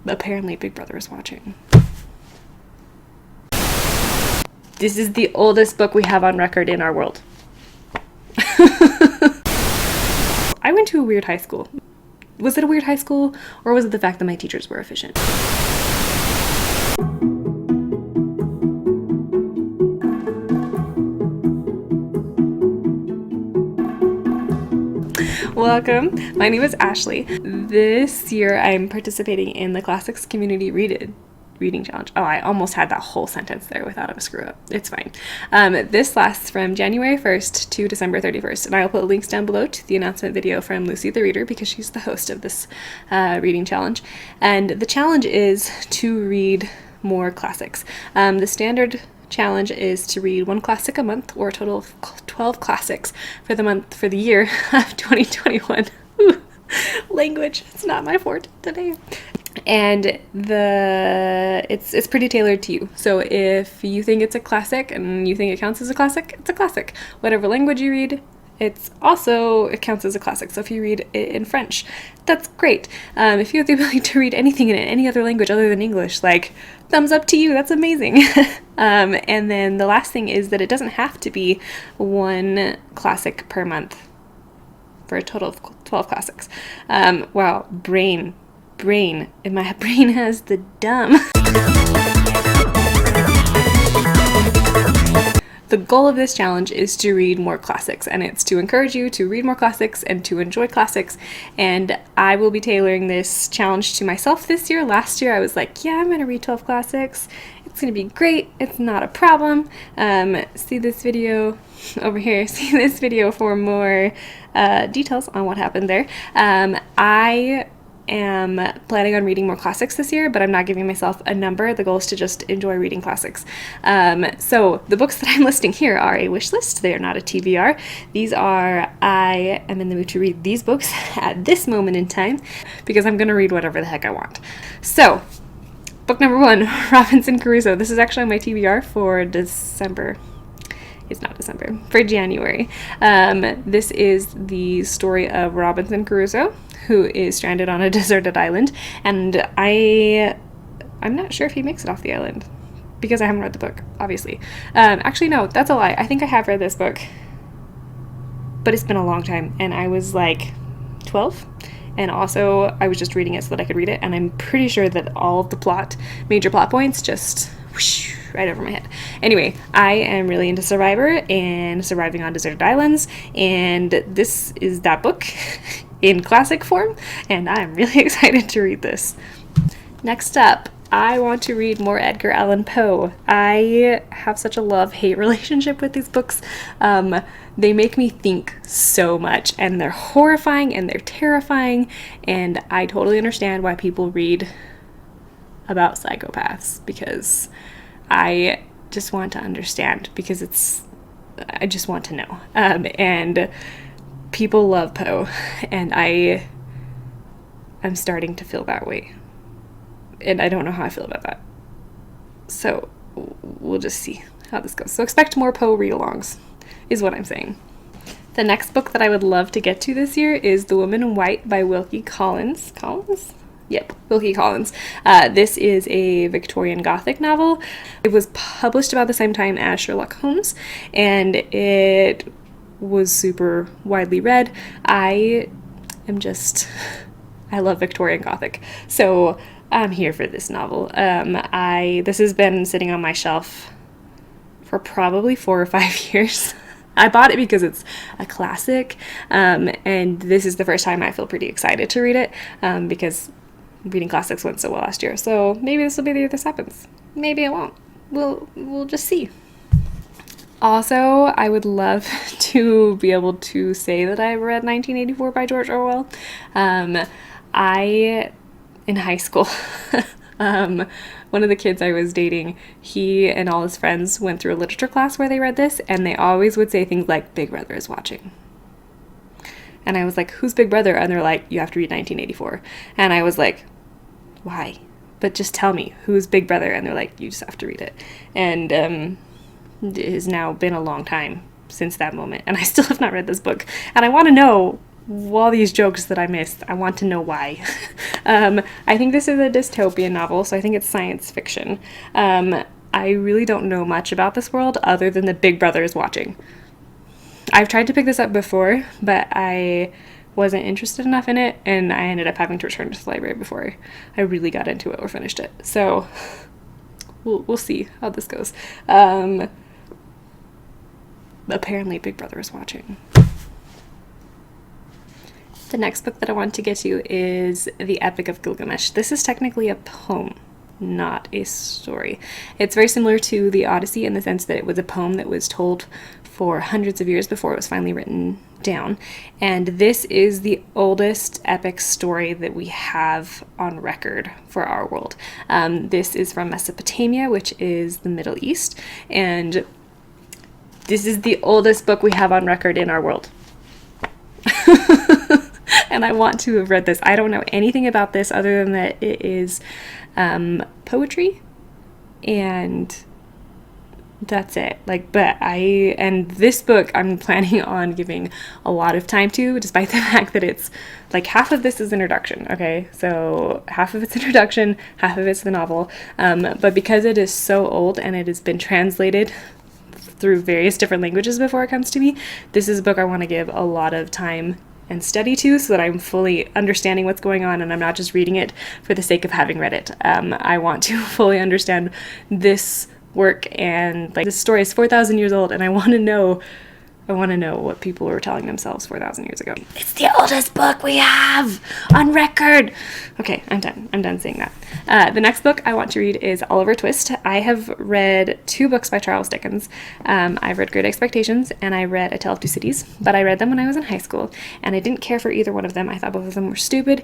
apparently Big Brother is watching. This is the oldest book we have on record in our world. I went to a weird high school. Was it a weird high school, or was it the fact that my teachers were efficient? Welcome. My name is Ashley. This year I'm participating in the Classics Community Reading Challenge. Oh, I almost had that whole sentence there without a screw up. It's fine. This lasts from January 1st to December 31st, and I'll put links down below to the announcement video from Lucy the Reader, because she's the host of this reading challenge. And the challenge is to read more classics. The standard challenge is to read one classic a month, or a total of 12 classics for the year of 2021. Ooh, language, it's not my forte today. And it's pretty tailored to you. So if you think it's a classic and you think it counts as a classic, it's a classic. Whatever language you read, it counts as a classic. So if you read it in French, that's great. If you have the ability to read anything in any other language other than English, like, thumbs up to you, that's amazing. And then the last thing is that it doesn't have to be one classic per month for a total of 12 classics. Wow, brain, and my brain has the dumb. The goal of this challenge is to read more classics, and it's to encourage you to read more classics and to enjoy classics. And I will be tailoring this challenge to myself this year. Last year I was like, yeah, I'm gonna read 12 classics. It's gonna be great. It's not a problem. See this video over here. See this video for more details on what happened there. I am planning on reading more classics this year, but I'm not giving myself a number. The goal is to just enjoy reading classics. So the books that I'm listing here are a wish list. They are not a TBR. These are, I am in the mood to read these books at this moment in time, because I'm going to read whatever the heck I want. So, book number 1, Robinson Crusoe. This is actually my TBR for December. It's not December, for January. This is the story of Robinson Crusoe, who is stranded on a deserted island, and I'm not sure if he makes it off the island, because I haven't read the book, obviously. Actually, no, that's a lie. I think I have read this book, but it's been a long time, and I was like 12, and also I was just reading it so that I could read it, and I'm pretty sure that all of the major plot points just whoosh, right over my head. Anyway, I am really into Survivor and surviving on deserted islands, and this is that book in classic form, and I'm really excited to read this. Next up, I want to read more Edgar Allan Poe. I have such a love-hate relationship with these books. They make me think so much, and they're horrifying and they're terrifying, and I totally understand why people read about psychopaths, because I just want to understand, because I just want to know. And people love Poe, and I'm starting to feel that way. And I don't know how I feel about that. So we'll just see how this goes. So expect more Poe read-alongs, is what I'm saying. The next book that I would love to get to this year is The Woman in White by Wilkie Collins. Yep, Wilkie Collins. This is a Victorian Gothic novel. It was published about the same time as Sherlock Holmes, and it was super widely read. I love Victorian Gothic, so I'm here for this novel. This has been sitting on my shelf for probably 4 or 5 years. I bought it because it's a classic, and this is the first time I feel pretty excited to read it, because reading classics went so well last year. So maybe this will be the year this happens. Maybe it won't. We'll just see. Also, I would love to be able to say that I read 1984 by George Orwell. In high school, one of the kids I was dating, he and all his friends went through a literature class where they read this, and they always would say things like, Big Brother is watching. And I was like, who's Big Brother? And they're like, you have to read 1984. And I was like, why? But just tell me, who's Big Brother? And they're like, you just have to read it. And it has now been a long time since that moment, and I still have not read this book. And I want to know all these jokes that I missed. I want to know why. I think this is a dystopian novel, so I think it's science fiction. I really don't know much about this world other than that Big Brother is watching. I've tried to pick this up before, but I wasn't interested enough in it, and I ended up having to return to the library before I really got into it or finished it. So we'll see how this goes. Apparently Big Brother is watching. The next book that I want to get to is The Epic of Gilgamesh. This is technically a poem, not a story. It's very similar to the Odyssey in the sense that it was a poem that was told for hundreds of years before it was finally written down. And this is the oldest epic story that we have on record for our world. This is from Mesopotamia, which is the Middle East, and this is the oldest book we have on record in our world. And I want to have read this. I don't know anything about this other than that it is poetry, and that's it. And this book I'm planning on giving a lot of time to, despite the fact that it's like half of this is introduction, okay? So half of it's introduction, half of it's the novel. But because it is so old and it has been translated through various different languages before it comes to me, this is a book I want to give a lot of time and study to, so that I'm fully understanding what's going on and I'm not just reading it for the sake of having read it. I want to fully understand this work, and like this story is 4,000 years old, and I want to know what people were telling themselves 4,000 years ago. It's the oldest book we have on record. Okay, I'm done saying that. The next book I want to read is Oliver Twist. I have read 2 books by Charles Dickens. I've read Great Expectations and I read A Tale of Two Cities, but I read them when I was in high school and I didn't care for either one of them. I thought both of them were stupid,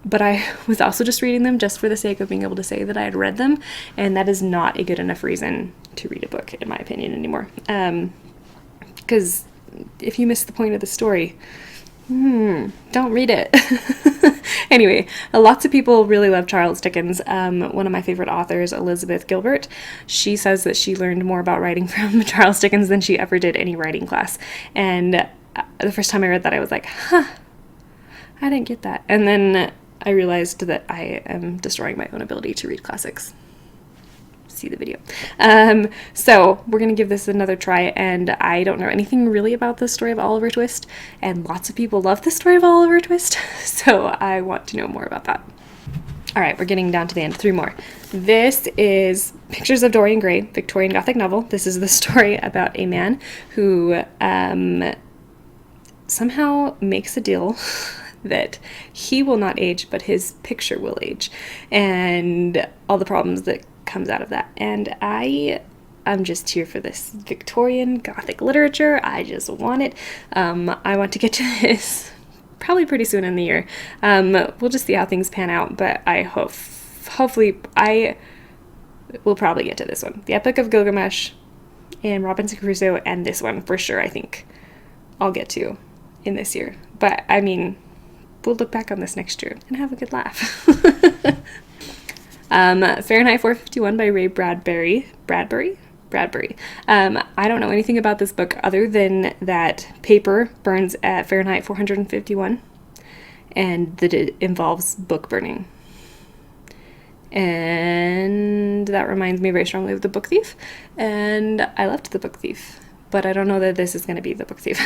but I was also just reading them just for the sake of being able to say that I had read them, and that is not a good enough reason to read a book, in my opinion, anymore. Because if you miss the point of the story, don't read it. Anyway, lots of people really love Charles Dickens. One of my favorite authors, Elizabeth Gilbert, she says that she learned more about writing from Charles Dickens than she ever did any writing class. And the first time I read that, I was like, I didn't get that. And then I realized that I am destroying my own ability to read classics. See the video. So we're going to give this another try, and I don't know anything really about the story of Oliver Twist, and lots of people love the story of Oliver Twist, so I want to know more about that. All right, we're getting down to the end. 3 more. This is Pictures of Dorian Gray, Victorian Gothic novel. This is the story about a man who somehow makes a deal that he will not age, but his picture will age, and all the problems that comes out of that. And I'm just here for this Victorian Gothic literature. I just want it. I want to get to this probably pretty soon in the year. We'll just see how things pan out, but I hopefully I will probably get to this one. The Epic of Gilgamesh and Robinson Crusoe, and this one for sure I think I'll get to in this year. But I mean, we'll look back on this next year and have a good laugh. Fahrenheit 451 by Ray Bradbury. I don't know anything about this book other than that paper burns at Fahrenheit 451 and that it involves book burning. And that reminds me very strongly of The Book Thief, and I loved The Book Thief, but I don't know that this is going to be The Book Thief.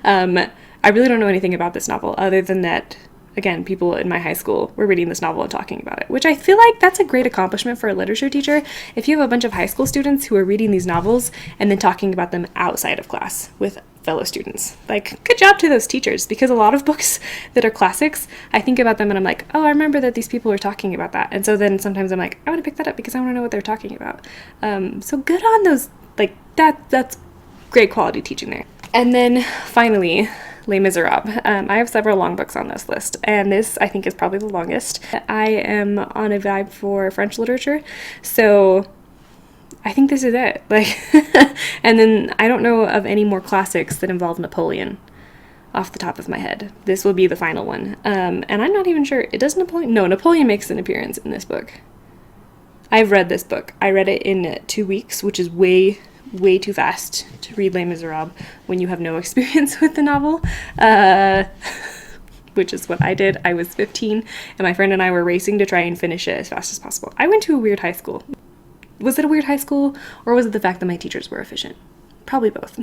I really don't know anything about this novel other than that, again, people in my high school were reading this novel and talking about it, which I feel like that's a great accomplishment for a literature teacher. If you have a bunch of high school students who are reading these novels and then talking about them outside of class with fellow students, like, good job to those teachers, because a lot of books that are classics, I think about them and I'm like, oh, I remember that these people were talking about that. And so then sometimes I'm like, I want to pick that up because I want to know what they're talking about. So good on those, like, that's great quality teaching there. And then finally, Les Miserables. I have several long books on this list, and this I think is probably the longest. I am on a vibe for French literature, so I think this is it. Like, and then I don't know of any more classics that involve Napoleon off the top of my head. This will be the final one. And I'm not even sure, Napoleon makes an appearance in this book. I've read this book. I read it in 2 weeks, which is way way too fast to read Les Miserables when you have no experience with the novel, which is what I did. I was 15, and my friend and I were racing to try and finish it as fast as possible. I went to a weird high school. Was it a weird high school, or was it the fact that my teachers were efficient? Probably both.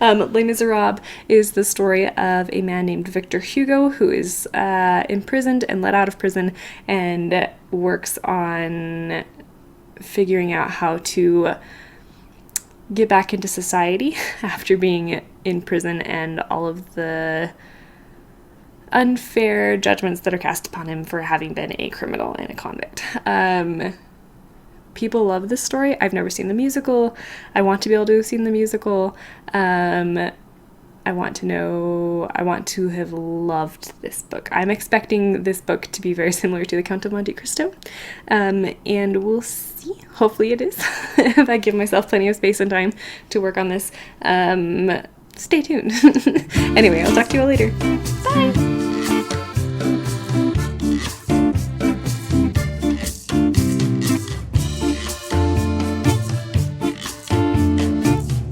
Les Miserables is the story of a man named Victor Hugo who is imprisoned and let out of prison and works on figuring out how to get back into society after being in prison and all of the unfair judgments that are cast upon him for having been a criminal and a convict. People love this story. I've never seen the musical. I want to be able to have seen the musical. I want to have loved this book. I'm expecting this book to be very similar to The Count of Monte Cristo. And we'll see. Hopefully it is. If I give myself plenty of space and time to work on this. Stay tuned. Anyway, I'll talk to you all later. Bye!